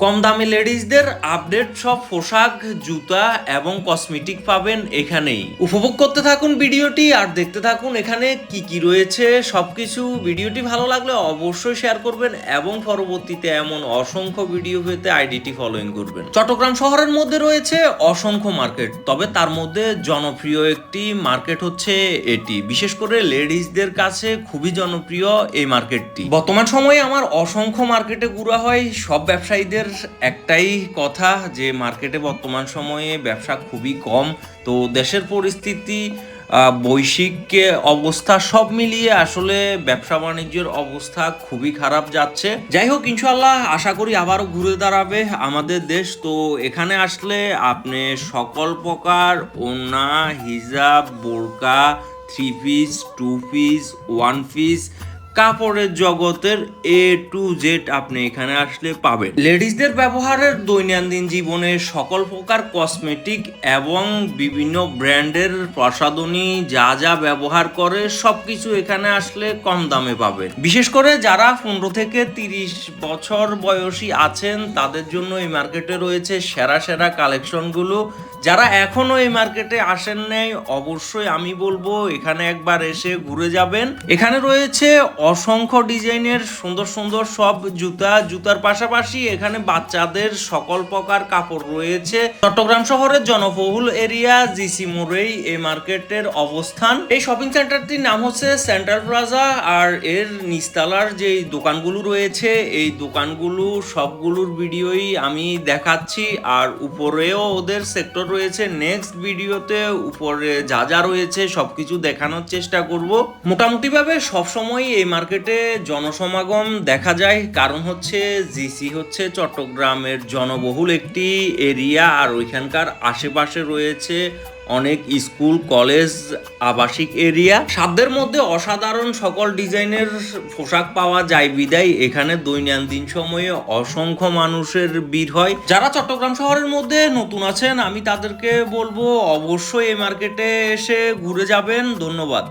কম দামে লেডিসদের আপডেট সব পোশাক, জুতা এবং কসমেটিক পাবেন এখানেই। উপভোগ করতে থাকুন ভিডিওটি আর দেখতে থাকুন এখানে কি কি রয়েছে সবকিছু। ভিডিওটি ভালো লাগলে অবশ্যই শেয়ার করবেন এবং পরবর্তীতে এমন অসংখ্য ভিডিও পেতে আইডিটি ফলোইং করবেন। চট্টগ্রাম শহরের মধ্যে রয়েছে অসংখ্য মার্কেট, তবে তার মধ্যে জনপ্রিয় একটি মার্কেট হচ্ছে এটি। বিশেষ করে লেডিসদের কাছে খুবই জনপ্রিয় এই মার্কেটটি। বর্তমান সময়ে আমার অসংখ্য মার্কেটে ঘোরা হয়। সব ব্যবসায়ীদের একটাই কথা যে মার্কেটে বর্তমান সময়ে ব্যবসা খুবই কম। তো দেশের পরিস্থিতি, বৈশ্বিক অবস্থা সব মিলিয়ে আসলে ব্যবসা বাণিজ্যের অবস্থা খুবই খারাপ যাচ্ছে। যাই হোক, ইনশাল্লাহ আশা করি আবারও ঘুরে দাঁড়াবে আমাদের দেশ। তো এখানে আসলে আপনি সকল প্রকার ওড়না, হিজাব, বোরকা, three piece, two piece, one piece, কাপড়ের জগতের A to Z আপনি এখানে আসলে পাবেন। লেডিসদের ব্যবহারের দৈনন্দিন জীবনে সকল প্রকার কসমেটিক এবং বিভিন্ন ব্র্যান্ডের প্রসাধনী যা যা ব্যবহার করে সবকিছু এখানে আসলে কম দামে পাবেন। বিশেষ করে যারা 15 থেকে 30 বছর বয়সী আছেন তাদের জন্য এই মার্কেটে রয়েছে সেরা সেরা কালেকশনগুলো। যারা এখনো এই মার্কেটে আসেন নাই অবশ্যই আমি বলবো এখানে একবার এসে ঘুরে যাবেন। এখানে রয়েছে অসংখ্য ডিজাইনের সুন্দর সুন্দর সব জুতার পাশাপাশি এখানে বাচ্চাদের সকল প্রকার কাপড় রয়েছে। চট্টগ্রাম শহরের জনবহুল এরিয়া জিসি মোড়েই এই মার্কেটের অবস্থান। এই শপিং সেন্টারটির নাম হচ্ছে সেন্ট্রাল প্লাজা। আর এর নিচতলার যে দোকানগুলো রয়েছে এই দোকানগুলো সবগুলোর ভিডিওই আমি দেখাচ্ছি, আর উপরেও ওদের সেক্টর রয়েছে। নেক্সট ভিডিওতে উপরে যা যা রয়েছে সবকিছু দেখানোর চেষ্টা করব। মোটামুটি ভাবে সবসময় এই মার্কেটে জনসমাগম দেখা যায়, কারণ হচ্ছে জিসি হচ্ছে চট্টগ্রামের জনবহুল একটি এরিয়া। আর ওইখানকার আশেপাশে রয়েছে অনেক স্কুল, কলেজ, আবাসিক এরিয়া। সাধ্যের মধ্যে অসাধারণ সকল ডিজাইনের পোশাক পাওয়া যায় বিদায় এখানে দৈনন্দিন সময়ে অসংখ্য মানুষের ভিড় হয়। যারা চট্টগ্রাম শহরের মধ্যে নতুন আছেন আমি তাদেরকে বলবো অবশ্যই এই মার্কেটে এসে ঘুরে যাবেন। ধন্যবাদ।